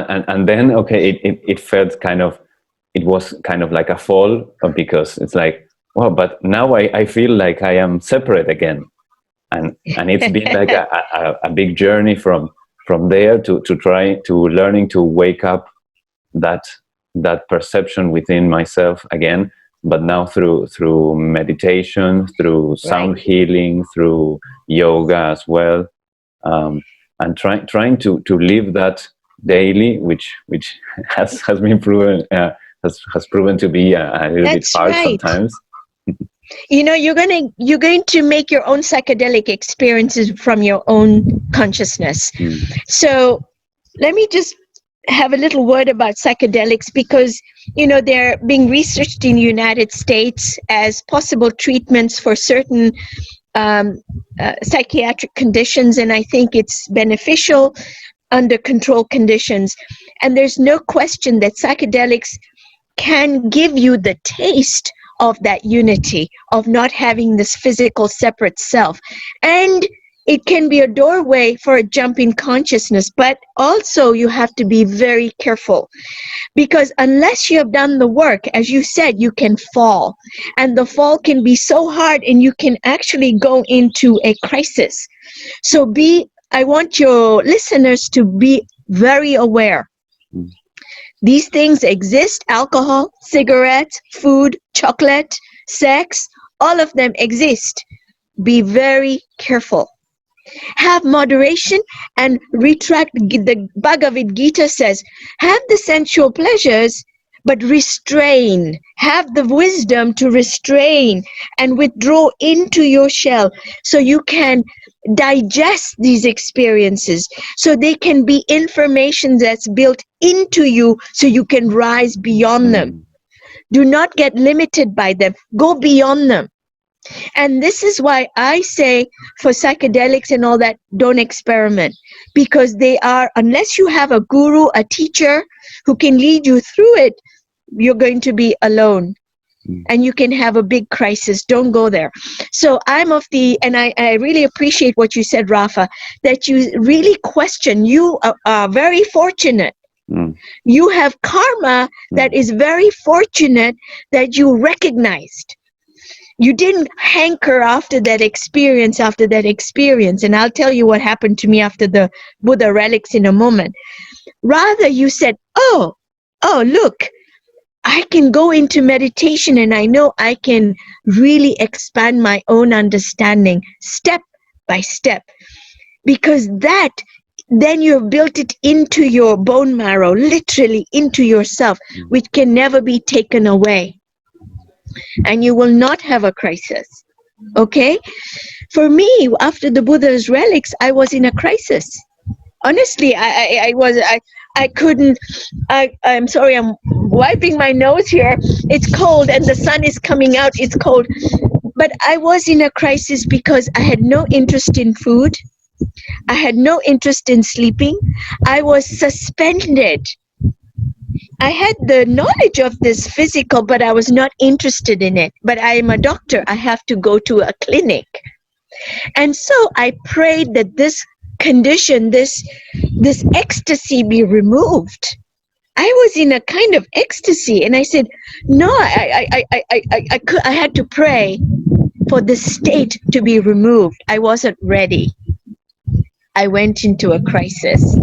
and then, okay, it felt kind of, it was kind of like a fall, because it's like, well, but now I feel like I am separate again. And it's been like a big journey from there to try to learning to wake up that perception within myself again, but now through meditation, through sound healing, through yoga as well, and trying to live that daily, which has been proven has proven to be a little bit hard sometimes. You know, you're going to make your own psychedelic experiences from your own consciousness. So let me just have a little word about psychedelics, because, you know, they're being researched in the United States as possible treatments for certain psychiatric conditions, and I think it's beneficial under controlled conditions. And there's no question that psychedelics can give you the taste of that unity, of not having this physical separate self. And it can be a doorway for a jump in consciousness, but also you have to be very careful, because unless you have done the work, as you said, you can fall, and the fall can be so hard, and you can actually go into a crisis. So I want your listeners to be very aware. These things exist: alcohol, cigarettes, food, chocolate, sex, all of them exist. Be very careful. Have moderation and retract. The Bhagavad Gita says, have the sensual pleasures, but restrain. Have the wisdom to restrain and withdraw into your shell, so you can digest these experiences, so they can be information that's built into you, so you can rise beyond them. Do not get limited by them. Go beyond them. And this is why I say, for psychedelics and all that, don't experiment, because they are, unless you have a guru, a teacher who can lead you through it, you're going to be alone. And you can have a big crisis. Don't go there. So I'm of the, and I really appreciate what you said, Rafa, that you really question. You are very fortunate. You have karma that is very fortunate that you recognized. You didn't hanker after that experience, And I'll tell you what happened to me after the Buddha relics in a moment. Rather, you said, oh, look, I can go into meditation, and I know I can really expand my own understanding step by step, because then you've built it into your bone marrow, literally into yourself, which can never be taken away. And you will not have a crisis. Okay? For me, after the Buddha's relics, I was in a crisis. Honestly, I'm sorry, I'm wiping my nose here. It's cold and the sun is coming out. It's cold. But I was in a crisis because I had no interest in food. I had no interest in sleeping. I was suspended. I had the knowledge of this physical, but I was not interested in it. But I am a doctor. I have to go to a clinic. And so I prayed that this condition, this ecstasy be removed. I was in a kind of ecstasy, and I said, no, I had to pray for the state to be removed. I wasn't ready. I went into a crisis.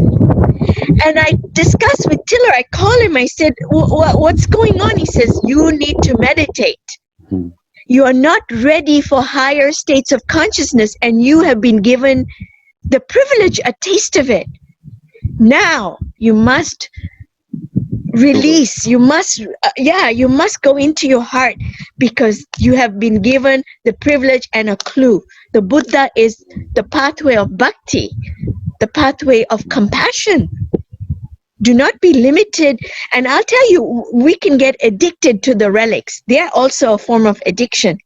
And I discussed with Tiller. I called him. I said, what's going on? He says, you need to meditate. You are not ready for higher states of consciousness, and you have been given the privilege, a taste of it. Now you must release. You must go into your heart, because you have been given the privilege and a clue. The Buddha is the pathway of bhakti, the pathway of compassion. Do not be limited. And I'll tell you, we can get addicted to the relics. They're also a form of addiction.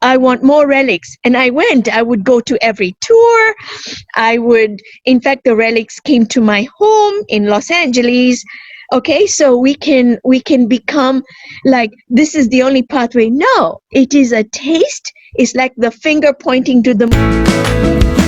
I want more relics. And I would go to every tour. In fact, the relics came to my home in Los Angeles. Okay, so we can become like, this is the only pathway. No, it is a taste. It's like the finger pointing to the moon.